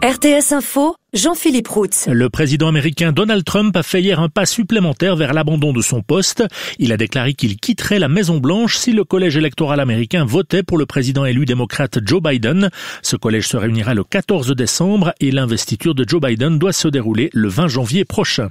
RTS Info, Jean-Philippe Routz. Le président américain Donald Trump a fait hier un pas supplémentaire vers l'abandon de son poste. Il a déclaré qu'il quitterait la Maison-Blanche si le collège électoral américain votait pour le président élu démocrate Joe Biden. Ce collège se réunira le 14 décembre et l'investiture de Joe Biden doit se dérouler le 20 janvier prochain.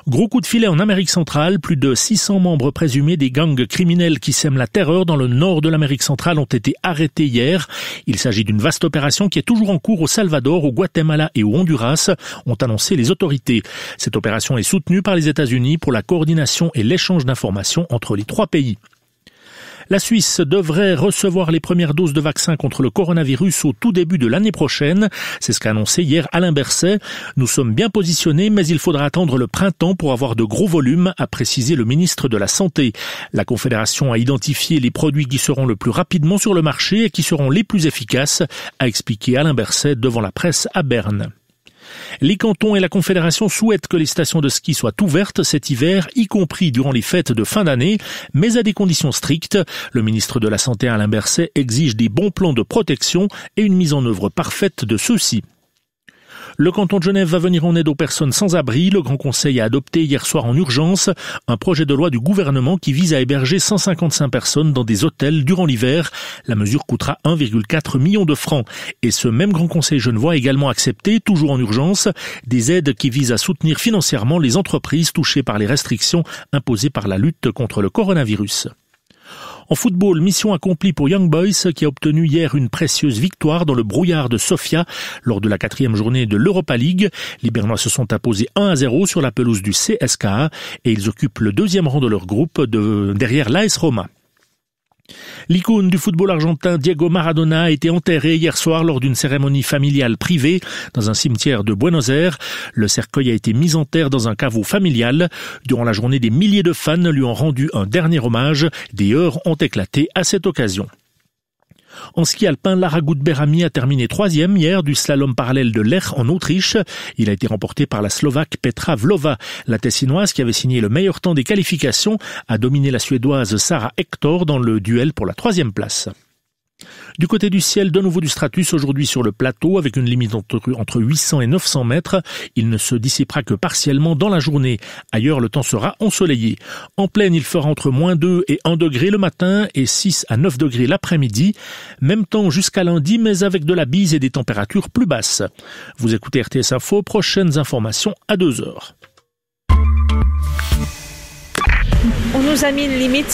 Gros coup de filet en Amérique centrale, plus de 600 membres présumés des gangs criminels qui sèment la terreur dans le nord de l'Amérique centrale ont été arrêtés hier. Il s'agit d'une vaste opération qui est toujours en cours au Salvador, au Guatemala et au Honduras, ont annoncé les autorités. Cette opération est soutenue par les États-Unis pour la coordination et l'échange d'informations entre les trois pays. La Suisse devrait recevoir les premières doses de vaccin contre le coronavirus au tout début de l'année prochaine. C'est ce qu'a annoncé hier Alain Berset. Nous sommes bien positionnés, mais il faudra attendre le printemps pour avoir de gros volumes, a précisé le ministre de la Santé. La Confédération a identifié les produits qui seront le plus rapidement sur le marché et qui seront les plus efficaces, a expliqué Alain Berset devant la presse à Berne. Les cantons et la Confédération souhaitent que les stations de ski soient ouvertes cet hiver, y compris durant les fêtes de fin d'année, mais à des conditions strictes. Le ministre de la Santé Alain Berset exige des bons plans de protection et une mise en œuvre parfaite de ceux-ci. Le canton de Genève va venir en aide aux personnes sans abri. Le Grand Conseil a adopté hier soir en urgence un projet de loi du gouvernement qui vise à héberger 155 personnes dans des hôtels durant l'hiver. La mesure coûtera 1,4 million de francs. Et ce même Grand Conseil genevois a également accepté, toujours en urgence, des aides qui visent à soutenir financièrement les entreprises touchées par les restrictions imposées par la lutte contre le coronavirus. En football, mission accomplie pour Young Boys qui a obtenu hier une précieuse victoire dans le brouillard de Sofia lors de la 4e journée de l'Europa League. Les Bernois se sont imposés 1-0 sur la pelouse du CSKA et ils occupent le 2e rang de leur groupe derrière l'AS Roma. L'icône du football argentin Diego Maradona a été enterré hier soir lors d'une cérémonie familiale privée dans un cimetière de Buenos Aires. Le cercueil a été mis en terre dans un caveau familial. Durant la journée, des milliers de fans lui ont rendu un dernier hommage. Des heurts ont éclaté à cette occasion. En ski alpin, Lara Gut-Berami a terminé 3e hier du slalom parallèle de Lech en Autriche. Il a été remporté par la Slovaque Petra Vlhova. La Tessinoise, qui avait signé le meilleur temps des qualifications, a dominé la Suédoise Sara Hector dans le duel pour la 3e place. Du côté du ciel, de nouveau du stratus aujourd'hui sur le plateau avec une limite entre 800 et 900 mètres. Il ne se dissipera que partiellement dans la journée. Ailleurs, le temps sera ensoleillé. En plaine, il fera entre -2 et 1 degré le matin et 6 à 9 degrés l'après-midi. Même temps jusqu'à lundi, mais avec de la bise et des températures plus basses. Vous écoutez RTS Info, prochaines informations à 2h. On nous a mis une limite.